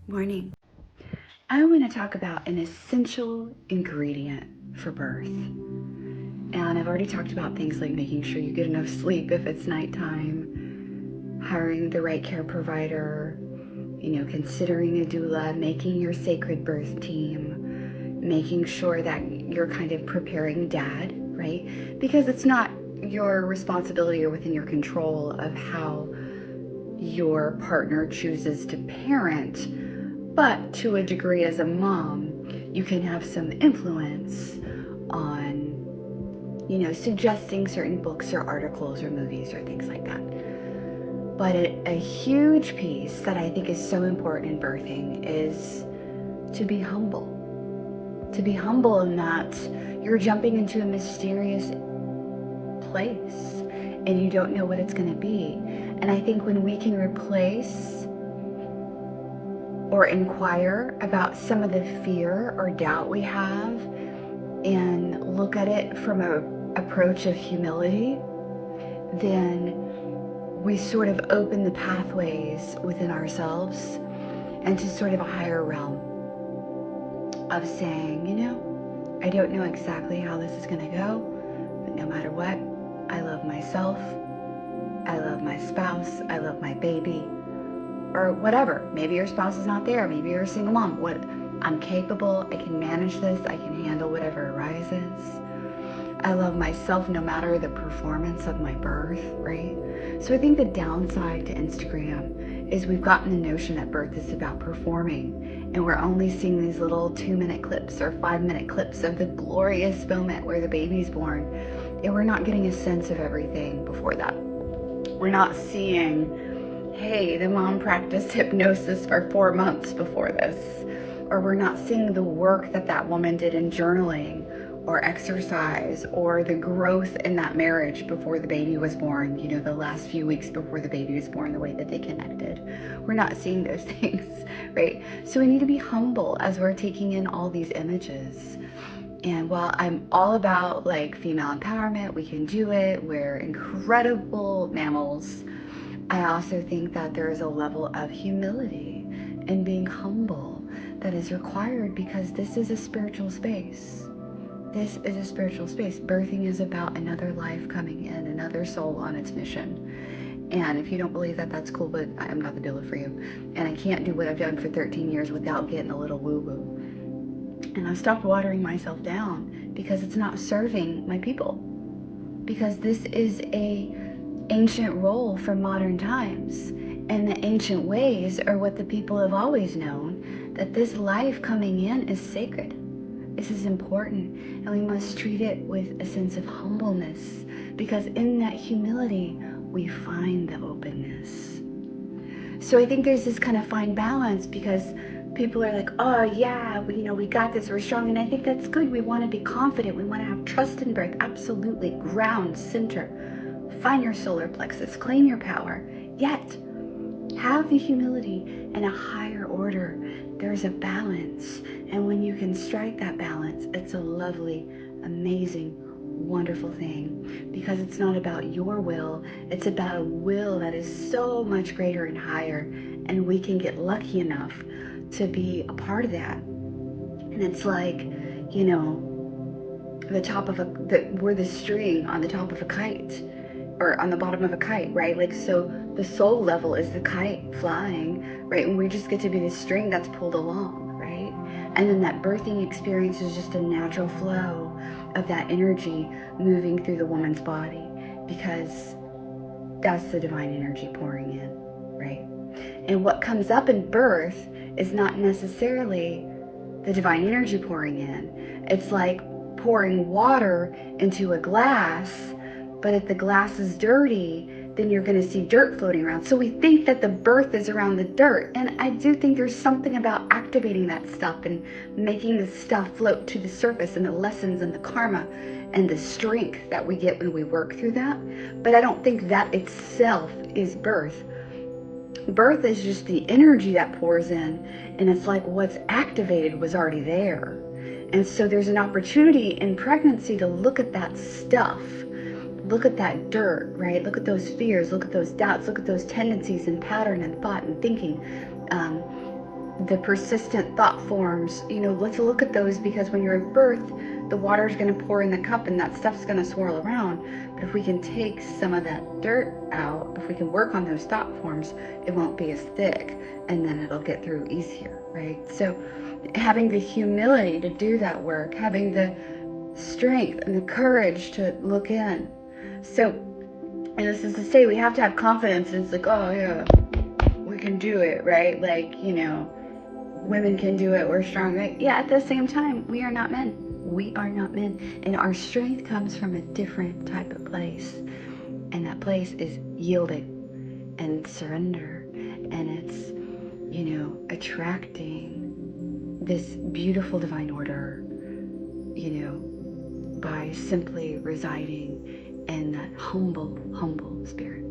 Morning. I want to talk about an essential ingredient for birth. And I've already talked about things like making sure you get enough sleep if it's nighttime, hiring the right care provider, considering a doula, making your sacred birth team, making sure that you're kind of preparing dad, right? Because it's not your responsibility or within your control of how your partner chooses to parent. But to a degree, as a mom, you can have some influence on, suggesting certain books or articles or movies or things like that. But a huge piece that I think is so important in birthing is to be humble. To be humble in that you're jumping into a mysterious place and you don't know what it's going to be. And I think when we can replace or inquire about some of the fear or doubt we have and look at it from an approach of humility, then we sort of open the pathways within ourselves and to sort of a higher realm of saying, I don't know exactly how this is going to go, but no matter what, I love myself, I love my spouse, I love my baby, or whatever. Maybe your spouse is not there. Maybe you're a single mom. I'm capable. I can manage this. I can handle whatever arises. I love myself no matter the performance of my birth, right? So I think the downside to Instagram is we've gotten the notion that birth is about performing, and we're only seeing these little 2-minute clips or 5-minute clips of the glorious moment where the baby's born, and we're not getting a sense of everything before that. We're not seeing, hey, the mom practiced hypnosis for 4 months before this. Or we're not seeing the work that woman did in journaling or exercise or the growth in that marriage before the baby was born, the last few weeks before the baby was born, the way that they connected. We're not seeing those things, right? So we need to be humble as we're taking in all these images. And while I'm all about female empowerment, we can do it, we're incredible mammals, I also think that there is a level of humility and being humble that is required because this is a spiritual space. This is a spiritual space. Birthing is about another life coming in, another soul on its mission. And if you don't believe that, that's cool, but I'm not the doula for you. And I can't do what I've done for 13 years without getting a little woo-woo. And I've stopped watering myself down because it's not serving my people. Because this is a ancient role from modern times, and the ancient ways are what the people have always known, that this life coming in is sacred. This is important, and we must treat it with a sense of humbleness, because in that humility we find the openness. So I think there's this kind of fine balance, because people are like, oh yeah, we got this, we're strong, and I think that's good. We want to be confident, we want to have trust in birth, absolutely. Ground, center, find your solar plexus, claim your power, yet have the humility and a higher order. There's a balance, and when you can strike that balance, it's a lovely, amazing, wonderful thing, because it's not about your will, it's about a will that is so much greater and higher, and we can get lucky enough to be a part of that. And it's like, the top of we're the string on the top of a kite, or on the bottom of a kite, right? So the soul level is the kite flying, right? And we just get to be the string that's pulled along, right? And then that birthing experience is just a natural flow of that energy moving through the woman's body, because that's the divine energy pouring in, right? And what comes up in birth is not necessarily the divine energy pouring in. It's like pouring water into a glass, but if the glass is dirty, then you're going to see dirt floating around. So we think that the birth is around the dirt. And I do think there's something about activating that stuff and making the stuff float to the surface, and the lessons and the karma and the strength that we get when we work through that. But I don't think that itself is birth. Birth is just the energy that pours in, and it's like what's activated was already there. And so there's an opportunity in pregnancy to look at that stuff, look at that dirt, right? Look at those fears, look at those doubts, look at those tendencies and pattern and thought and thinking, the persistent thought forms, let's look at those, because when you're in birth, the water's going to pour in the cup and that stuff's going to swirl around. But if we can take some of that dirt out, if we can work on those thought forms, it won't be as thick, and then it'll get through easier, right? So having the humility to do that work, having the strength and the courage to look in. So, and this is to say, we have to have confidence. It's like, oh yeah, we can do it, right? Like, women can do it, we're strong, right? Yeah, at the same time, we are not men. We are not men. And our strength comes from a different type of place. And that place is yielding and surrender. And it's, attracting this beautiful divine order, by simply residing in that humble, humble spirit.